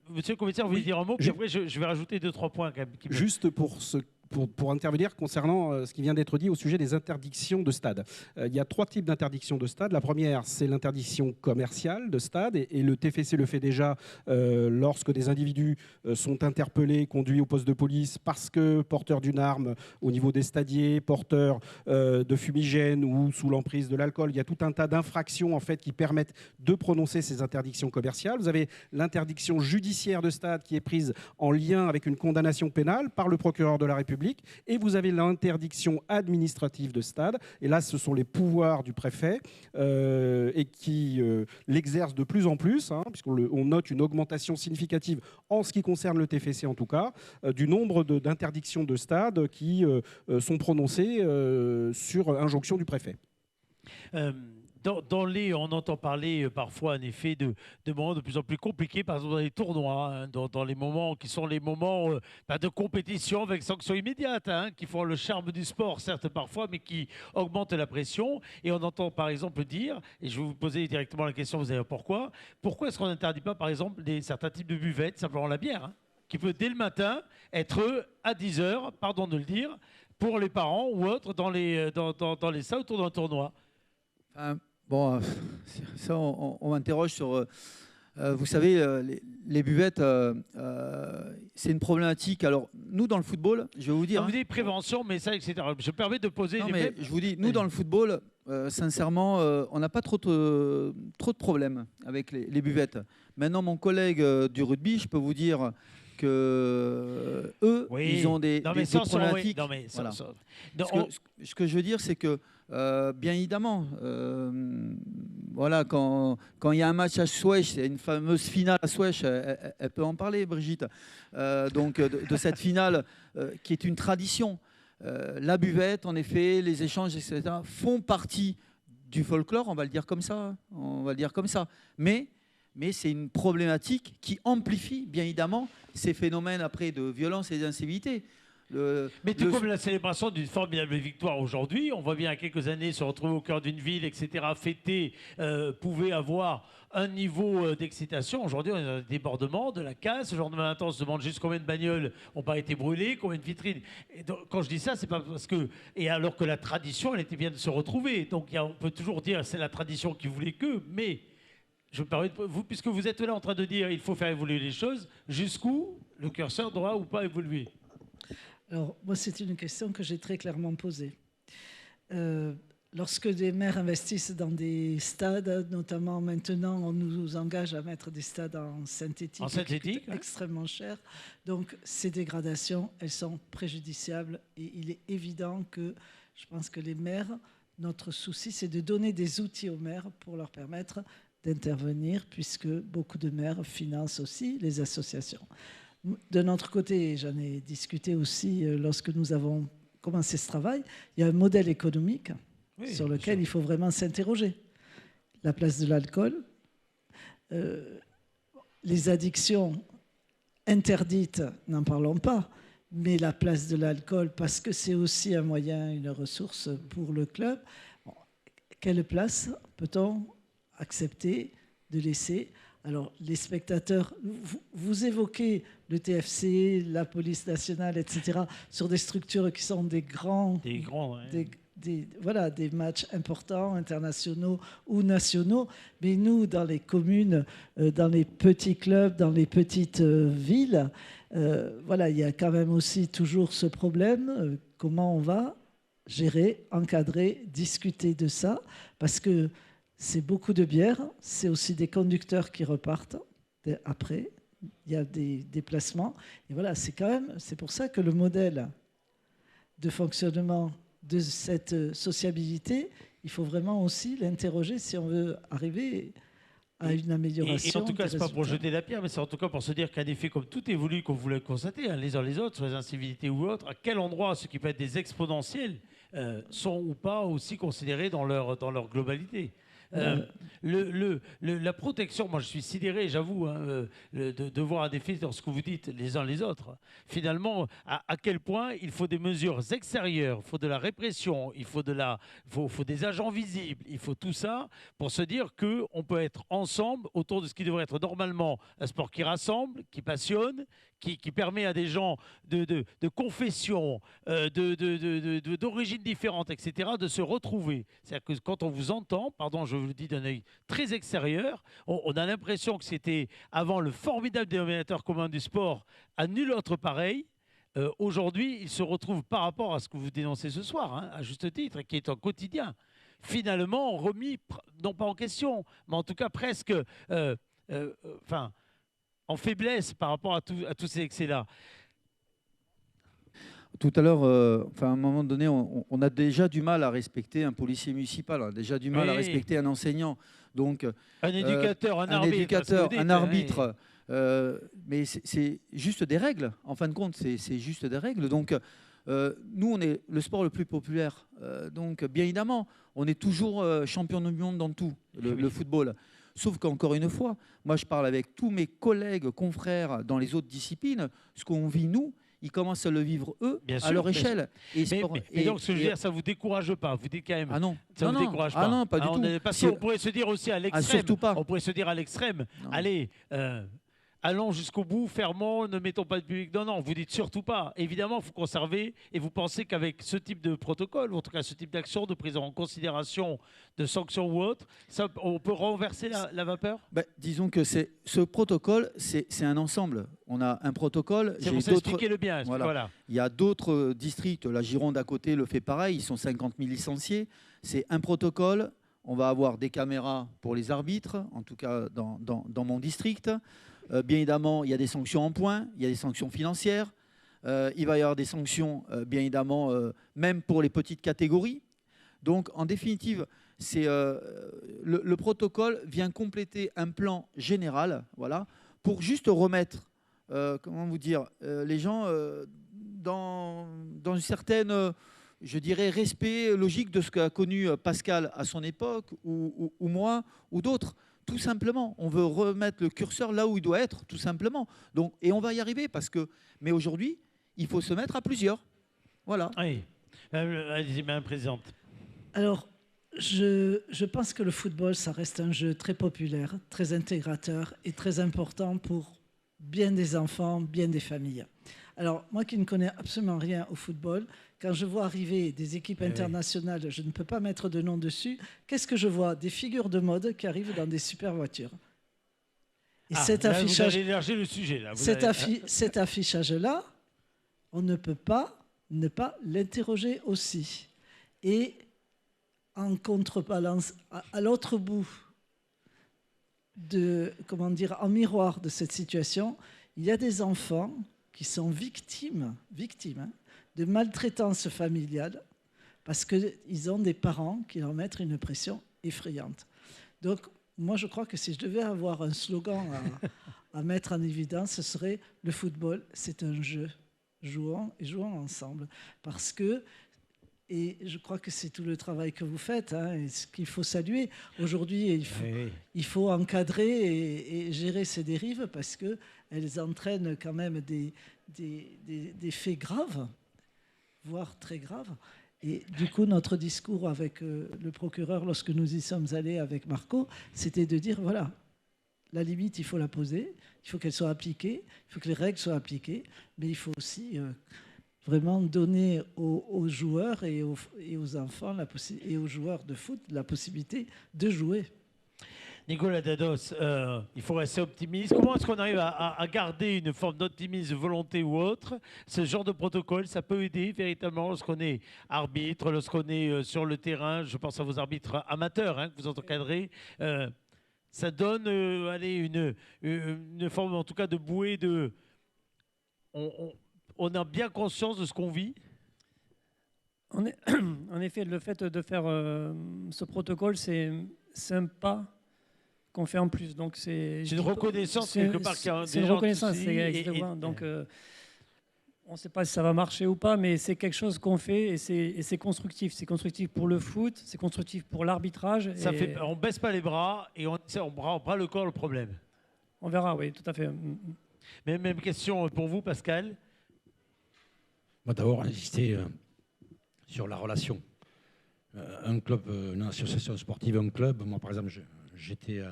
Speaker 1: Monsieur le commissaire, vous voulez dire un mot, puis après, je vais rajouter 2-3 points. Quand même,
Speaker 7: juste pour intervenir concernant ce qui vient d'être dit au sujet des interdictions de stade. Il y a 3 types d'interdictions de stade. La première, c'est l'interdiction commerciale de stade. Et le TFC le fait déjà lorsque des individus sont interpellés, conduits au poste de police parce que porteurs d'une arme au niveau des stadiers, porteurs de fumigènes ou sous l'emprise de l'alcool. Il y a tout un tas d'infractions en fait, qui permettent de prononcer ces interdictions commerciales. Vous avez l'interdiction judiciaire de stade qui est prise en lien avec une condamnation pénale par le procureur de la République. Et vous avez l'interdiction administrative de stade. Et là, ce sont les pouvoirs du préfet et qui l'exercent de plus en plus, hein, puisqu'on note une augmentation significative en ce qui concerne le TFC en tout cas, du nombre d'interdictions de stade qui sont prononcées sur injonction du préfet.
Speaker 1: On entend parler parfois en effet de moments de plus en plus compliqués, par exemple dans les tournois, hein, dans les moments qui sont les moments de compétition avec sanction immédiate, hein, qui font le charme du sport, certes parfois, mais qui augmentent la pression. Et on entend par exemple dire, et je vais vous poser directement la question, vous allez voir pourquoi est-ce qu'on n'interdit pas par exemple certains types de buvettes, simplement la bière, hein, qui peut dès le matin être à 10h, pardon de le dire, pour les parents ou autres dans les salles autour d'un tournoi.
Speaker 3: Bon, ça, on m'interroge sur... vous savez, les buvettes, c'est une problématique. Alors, nous, dans le football, je vais vous dire...
Speaker 1: Vous dites prévention, mais ça, etc. Je me permets de poser...
Speaker 3: Non, mais je vous dis, nous, dans le football, sincèrement, on n'a pas trop de problèmes avec les buvettes. Maintenant, mon collègue du rugby, je peux vous dire que eux, oui, ils ont des problématiques. Voilà. Ce que je veux dire, c'est que bien évidemment, voilà, quand il y a un match à Souesch, c'est une fameuse finale à Souesch, elle peut en parler, Brigitte, donc de cette finale qui est une tradition. La buvette, en effet, les échanges, etc., font partie du folklore, on va le dire comme ça. Mais c'est une problématique qui amplifie, bien évidemment, ces phénomènes après de violence et d'incivilité.
Speaker 1: Mais tout comme la célébration d'une formidable victoire aujourd'hui, on voit bien à quelques années se retrouver au cœur d'une ville, etc., fêter, pouvait avoir un niveau d'excitation. Aujourd'hui, on est dans un débordement, de la casse. Ce genre de matin, on se demande juste combien de bagnoles n'ont pas été brûlées, combien de vitrines. Et donc, quand je dis ça, c'est pas parce que... Et alors que la tradition, elle était bien de se retrouver. Donc, on peut toujours dire c'est la tradition qui voulait que, mais... Je me permets de vous, puisque vous êtes là en train de dire il faut faire évoluer les choses, jusqu'où le curseur doit ou pas évoluer?
Speaker 2: Alors, moi, c'est une question que j'ai très clairement posée. Lorsque des maires investissent dans des stades, notamment maintenant, on nous engage à mettre des stades en synthétique, extrêmement cher. Donc, ces dégradations, elles sont préjudiciables. Et il est évident que je pense que les maires, notre souci, c'est de donner des outils aux maires pour leur permettre d'intervenir, puisque beaucoup de maires financent aussi les associations. De notre côté, j'en ai discuté aussi lorsque nous avons commencé ce travail, il y a un modèle économique sur lequel il faut vraiment s'interroger. La place de l'alcool, les addictions interdites, n'en parlons pas, mais la place de l'alcool, parce que c'est aussi un moyen, une ressource pour le club. Bon, quelle place peut-on accepter de laisser? Alors, les spectateurs, vous évoquez le TFC, la police nationale, etc., sur des structures qui sont des grands, des matchs importants, internationaux ou nationaux. Mais nous, dans les communes, dans les petits clubs, dans les petites villes, voilà, il y a quand même aussi toujours ce problème. Comment on va gérer, encadrer, discuter de ça? Parce que c'est beaucoup de bière, c'est aussi des conducteurs qui repartent après, il y a des déplacements. Et voilà, c'est pour ça que le modèle de fonctionnement de cette sociabilité, il faut vraiment aussi l'interroger si on veut arriver à une amélioration.
Speaker 1: Et en tout cas, ce n'est pas pour jeter la pierre, mais c'est en tout cas pour se dire qu'un effet comme tout évolue, comme vous l'avez constaté, hein, les uns les autres, sur les incivilités ou autres, à quel endroit ce qui peut être des exponentiels sont ou pas aussi considérés dans leur globalité. La protection, moi je suis sidéré, j'avoue, hein, de voir un défi dans ce que vous dites les uns les autres. Finalement, à quel point il faut des mesures extérieures, il faut de la répression, il faut des agents visibles, il faut tout ça pour se dire qu'on peut être ensemble autour de ce qui devrait être normalement un sport qui rassemble, qui passionne, qui permet à des gens de confession, d'origines différentes, etc., de se retrouver. C'est-à-dire que quand on vous entend, pardon, je vous le dis d'un œil très extérieur, on a l'impression que c'était avant le formidable dénominateur commun du sport, à nul autre pareil. Aujourd'hui, il se retrouve par rapport à ce que vous dénoncez ce soir, hein, à juste titre, qui est un quotidien, finalement remis, non pas en question, mais en tout cas presque... en faiblesse par rapport à tous ces excès-là.
Speaker 3: Tout à l'heure, à un moment donné, on a déjà du mal à respecter un policier municipal, on a déjà du mal à respecter un enseignant. Donc,
Speaker 1: un éducateur, un arbitre.
Speaker 3: Mais c'est juste des règles. En fin de compte, c'est juste des règles. Donc, nous, on est le sport le plus populaire. Donc, bien évidemment, on est toujours champion du monde dans tout, le football. Sauf qu'encore une fois, moi je parle avec tous mes collègues, confrères dans les autres disciplines, ce qu'on vit nous, ils commencent à le vivre eux, à leur échelle.
Speaker 1: Et donc ce que je veux dire, ça ne vous décourage pas, vous dites quand même,
Speaker 3: ah non,
Speaker 1: ça ne vous décourage pas.
Speaker 3: Ah non, pas du tout.
Speaker 1: Parce qu'on pourrait se dire aussi à l'extrême,
Speaker 3: surtout pas.
Speaker 1: On pourrait se dire à l'extrême, allez, allons jusqu'au bout, fermons, ne mettons pas de public. Non, non, vous dites surtout pas. Évidemment, il faut conserver, et vous pensez qu'avec ce type de protocole, ou en tout cas ce type d'action, de prise en considération de sanctions ou autre, ça, on peut renverser la vapeur?
Speaker 3: Disons que ce protocole, c'est un ensemble. On a un protocole.
Speaker 1: Expliquez-le bien.
Speaker 3: Voilà. Il y a d'autres districts, la Gironde à côté le fait pareil, ils sont 50 000 licenciés. C'est un protocole. On va avoir des caméras pour les arbitres, en tout cas dans mon district. Bien évidemment, il y a des sanctions en points, il y a des sanctions financières, il va y avoir des sanctions, bien évidemment, même pour les petites catégories. Donc, en définitive, le protocole vient compléter un plan général, voilà, pour juste remettre, comment vous dire, les gens dans une certaine, je dirais, respect logique de ce qu'a connu Pascal à son époque, ou moi, ou d'autres. Tout simplement, on veut remettre le curseur là où il doit être, tout simplement. Donc, et on va y arriver mais aujourd'hui, il faut se mettre à plusieurs. Voilà.
Speaker 1: Oui. Allez-y, Madame la Présidente.
Speaker 2: Alors, je pense que le football, ça reste un jeu très populaire, très intégrateur et très important pour bien des enfants, bien des familles. Alors, moi qui ne connais absolument rien au football, quand je vois arriver des équipes internationales, je ne peux pas mettre de nom dessus, qu'est-ce que je vois? Des figures de mode qui arrivent dans des super voitures. Et cet affichage,
Speaker 1: vous avez élargi le sujet, là.
Speaker 2: Cet affichage-là, on ne peut pas ne pas l'interroger aussi. Et en contrebalance, à l'autre bout, en miroir de cette situation, il y a des enfants qui sont victimes de maltraitance familiale parce qu'ils ont des parents qui leur mettent une pression effrayante. Donc, moi, je crois que si je devais avoir un slogan à mettre en évidence, ce serait « Le football, c'est un jeu. Jouons ensemble. » Parce que, et je crois que c'est tout le travail que vous faites, hein, et ce qu'il faut saluer. Aujourd'hui, il faut encadrer et gérer ces dérives parce qu'elles entraînent quand même des faits graves, voire très graves. Et du coup, notre discours avec le procureur, lorsque nous y sommes allés avec Marco, c'était de dire, voilà, la limite, il faut la poser, il faut qu'elle soit appliquée, il faut que les règles soient appliquées, mais il faut aussi vraiment donner aux joueurs et aux enfants et aux joueurs de foot la possibilité de jouer.
Speaker 1: Nicolas Dados, il faut rester optimiste. Comment est-ce qu'on arrive à garder une forme d'optimisme, volonté ou autre? Ce genre de protocole, ça peut aider véritablement lorsqu'on est arbitre, lorsqu'on est sur le terrain. Je pense à vos arbitres amateurs que vous encadrez. Ça donne une forme, en tout cas, de bouée de... On a bien conscience de ce qu'on vit.
Speaker 5: En effet, le fait de faire ce protocole, c'est un pas qu'on fait en plus. Donc c'est
Speaker 1: une reconnaissance quelque part.
Speaker 5: C'est une reconnaissance, exactement. Donc On ne sait pas si ça va marcher ou pas, mais c'est quelque chose qu'on fait et c'est constructif. C'est constructif pour le foot, c'est constructif pour l'arbitrage.
Speaker 1: On ne baisse pas les bras et on bras le corps le problème.
Speaker 5: On verra, oui, tout à fait.
Speaker 1: Même question pour vous, Pascal.
Speaker 4: Moi, d'abord, insister sur la relation. Un club, une association sportive, un club. Moi, par exemple, j'étais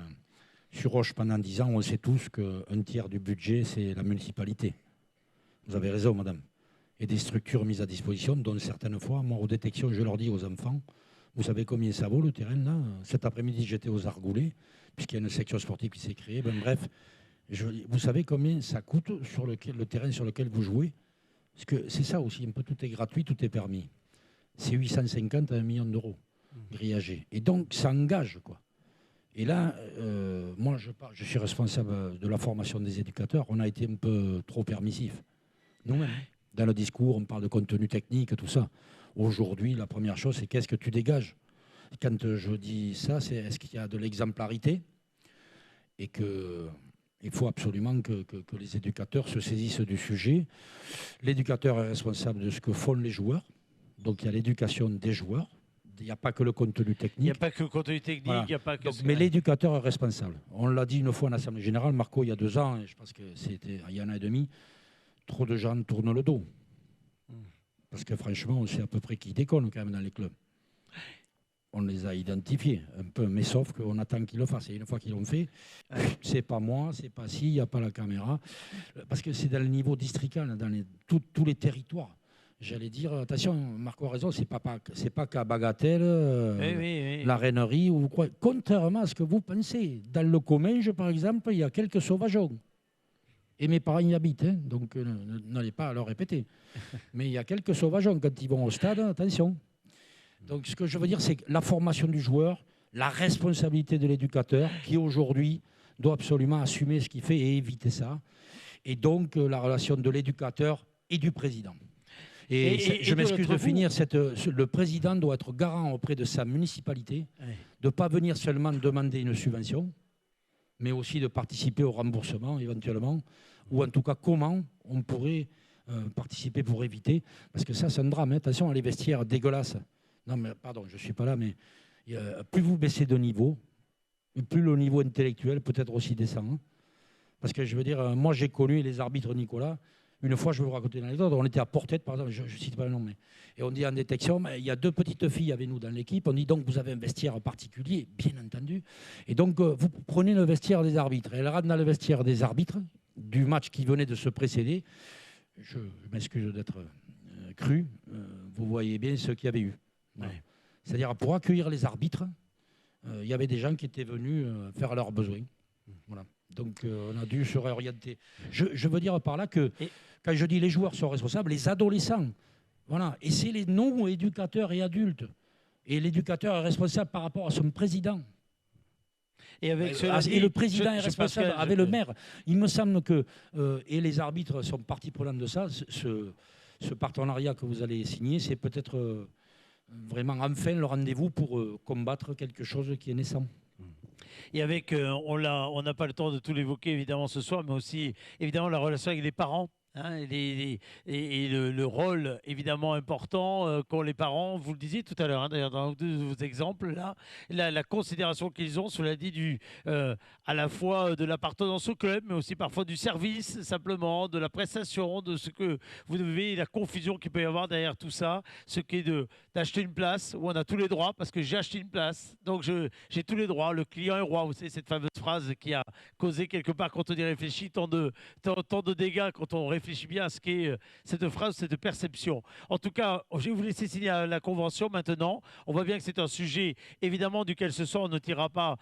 Speaker 4: sur Roche pendant 10 ans. On sait tous qu'un tiers du budget, c'est la municipalité. Vous avez raison, madame. Et des structures mises à disposition, dont certaines fois, moi, aux détections, je leur dis aux enfants, vous savez combien ça vaut le terrain, là? Cet après-midi, j'étais aux Argoulets, puisqu'il y a une section sportive qui s'est créée. Ben, bref, vous savez combien ça coûte sur le terrain sur lequel vous jouez? Parce que c'est ça aussi, un peu tout est gratuit, tout est permis. C'est 850 à 1 million d'euros grillagés. Et donc, ça engage, quoi. Et là, moi, je suis responsable de la formation des éducateurs. On a été un peu trop permissif. Nous-mêmes, dans le discours, on parle de contenu technique, tout ça. Aujourd'hui, la première chose, c'est qu'est-ce que tu dégages? Quand je dis ça, c'est est-ce qu'il y a de l'exemplarité? Et qu'il faut absolument que les éducateurs se saisissent du sujet. L'éducateur est responsable de ce que font les joueurs. Donc, il y a l'éducation des joueurs. Il n'y a pas que le contenu technique.
Speaker 1: Il n'y a pas que le contenu technique. Voilà. Il y a pas que
Speaker 4: donc, mais l'éducateur est responsable. On l'a dit une fois en Assemblée Générale, Marco, il y a 2 ans, et je pense que c'était il y a 1 an et demi, trop de gens tournent le dos. Parce que franchement, on sait à peu près qui déconne quand même dans les clubs. On les a identifiés un peu, mais sauf qu'on attend qu'ils le fassent. Et une fois qu'ils l'ont fait, c'est pas moi, c'est pas si, il n'y a pas la caméra. Parce que c'est dans le niveau districal, dans tous les territoires. J'allais dire, attention, Marco a raison, c'est pas qu'à Bagatelle, la Rainerie, ou quoi. Contrairement à ce que vous pensez. Dans le Comminges, par exemple, il y a quelques sauvageons. Et mes parents y habitent, hein, donc n'allez pas à leur répéter. Mais il y a quelques sauvageons quand ils vont au stade, attention. Donc ce que je veux dire, c'est la formation du joueur, la responsabilité de l'éducateur, qui aujourd'hui doit absolument assumer ce qu'il fait et éviter ça. Et donc la relation de l'éducateur et du président. Et je m'excuse de finir, le président doit être garant auprès de sa municipalité, de ne pas venir seulement demander une subvention, mais aussi de participer au remboursement éventuellement, ou en tout cas comment on pourrait participer pour éviter, parce que ça c'est un drame, hein. Attention, les vestiaires dégueulasses. Non mais pardon, je ne suis pas là, mais plus vous baissez de niveau, plus le niveau intellectuel peut être aussi descend. Hein. Parce que je veux dire, moi j'ai connu les arbitres Nicolas. Une fois, je vais vous raconter une anecdote, on était à Portet, par exemple, je ne cite pas le nom, mais et on dit en détection, il y a 2 petites filles avec nous dans l'équipe, on dit donc vous avez un vestiaire particulier, bien entendu, et donc vous prenez le vestiaire des arbitres, et elle rentre dans le vestiaire des arbitres, du match qui venait de se précéder, je m'excuse d'être cru, vous voyez bien ce qu'il y avait eu. Voilà. Ouais. C'est-à-dire pour accueillir les arbitres, il y avait des gens qui étaient venus faire leurs besoins. Voilà. Donc on a dû se réorienter. Je veux dire par là que quand je dis les joueurs sont responsables, les adolescents, voilà, et c'est les non-éducateurs et adultes. Et l'éducateur est responsable par rapport à son président. Et le président est responsable avec le maire. Il me semble que, et les arbitres sont partie prenante de ça, ce partenariat que vous allez signer, c'est peut-être vraiment enfin le rendez-vous pour combattre quelque chose qui est naissant.
Speaker 1: Et avec, on n'a pas le temps de tout l'évoquer évidemment ce soir, mais aussi évidemment la relation avec les parents. Hein, et le rôle évidemment important qu'ont les parents, vous le disiez tout à l'heure, hein, d'ailleurs dans vos exemples là, la considération qu'ils ont, cela dit, à la fois de l'appartenance au club, mais aussi parfois du service simplement, de la prestation, de ce que vous devez, la confusion qu'il peut y avoir derrière tout ça, ce qui est d'acheter une place où on a tous les droits, parce que j'ai acheté une place, donc j'ai tous les droits, le client est roi, vous savez cette fameuse phrase qui a causé quelque part quand on y réfléchit tant de dégâts quand on réfléchit bien à ce qu'est cette phrase, cette perception. En tout cas, je vais vous laisser signer la convention maintenant. On voit bien que c'est un sujet, évidemment, duquel ce soir on ne tirera pas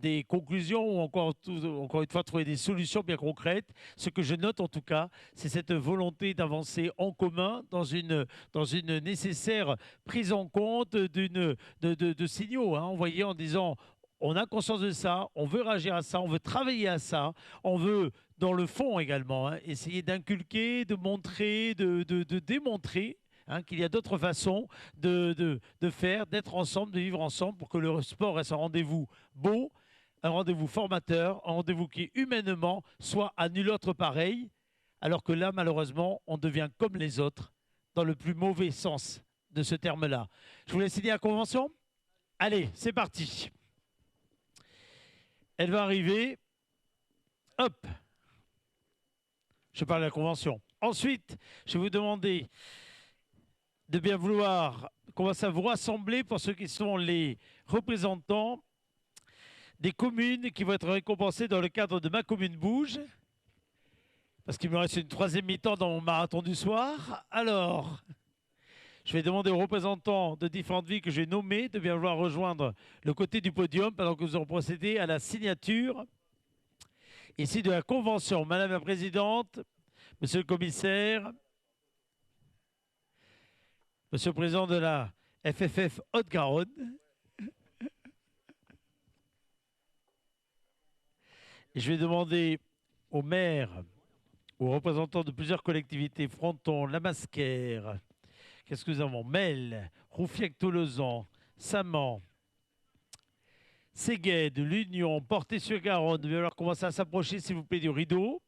Speaker 1: des conclusions ou encore une fois trouver des solutions bien concrètes. Ce que je note en tout cas, c'est cette volonté d'avancer en commun dans une nécessaire prise en compte de signaux, hein, envoyés en disant on a conscience de ça, on veut réagir à ça, on veut travailler à ça, on veut dans le fond également, hein, essayer d'inculquer, de montrer, de démontrer hein, qu'il y a d'autres façons de faire, d'être ensemble, de vivre ensemble pour que le sport reste un rendez-vous beau, un rendez-vous formateur, un rendez-vous qui humainement soit à nul autre pareil. Alors que là, malheureusement, on devient comme les autres, dans le plus mauvais sens de ce terme-là. Je vous laisse signer la convention. Allez, c'est parti. Elle va arriver. Hop. Je parle de la convention. Ensuite, je vais vous demander de bien vouloir commencer à vous rassembler pour ceux qui sont les représentants des communes qui vont être récompensées dans le cadre de Ma Commune Bouge. Parce qu'il me reste une troisième mi-temps dans mon marathon du soir. Alors, je vais demander aux représentants de différentes villes que j'ai nommées de bien vouloir rejoindre le côté du podium pendant que nous allons procéder à la signature ici de la convention. Madame la Présidente, Monsieur le Commissaire, Monsieur le Président de la FFF Haute-Garonne, et je vais demander aux maires, aux représentants de plusieurs collectivités, Fronton, La Masquère, qu'est-ce que nous avons? Mel, Roufiac-Tolosan, Saman, Séguède, l'Union, Portée-sur-Garonne, il va falloir commencer à s'approcher, s'il vous plaît, du rideau.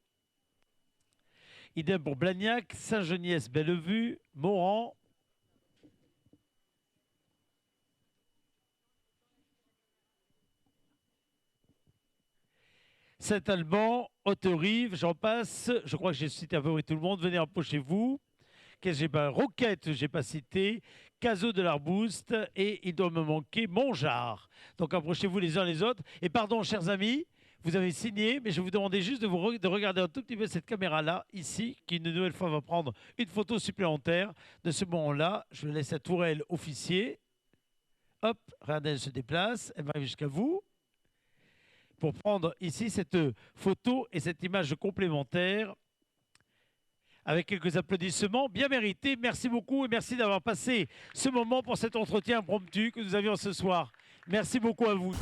Speaker 1: Idem pour Blagnac, Saint-Geniès, Bellevue, Moran, Saint-Alban, Haute-Rive, j'en passe. Je crois que j'ai cité à peu près tout le monde. Venez, approchez-vous. Qu'est-ce que j'ai pas? Roquette, j'ai pas cité. Cazaux de l'Arbouste et il doit me manquer Montjard. Donc approchez-vous les uns les autres. Et pardon, chers amis, vous avez signé, mais je vais vous demander juste de regarder un tout petit peu cette caméra-là, ici, qui une nouvelle fois va prendre une photo supplémentaire. De ce moment-là, je laisse la tourelle officier. Hop, regardez, elle se déplace. Elle va arriver jusqu'à vous pour prendre ici cette photo et cette image complémentaire avec quelques applaudissements bien mérités. Merci beaucoup et merci d'avoir passé ce moment pour cet entretien impromptu que nous avions ce soir. Merci beaucoup à vous.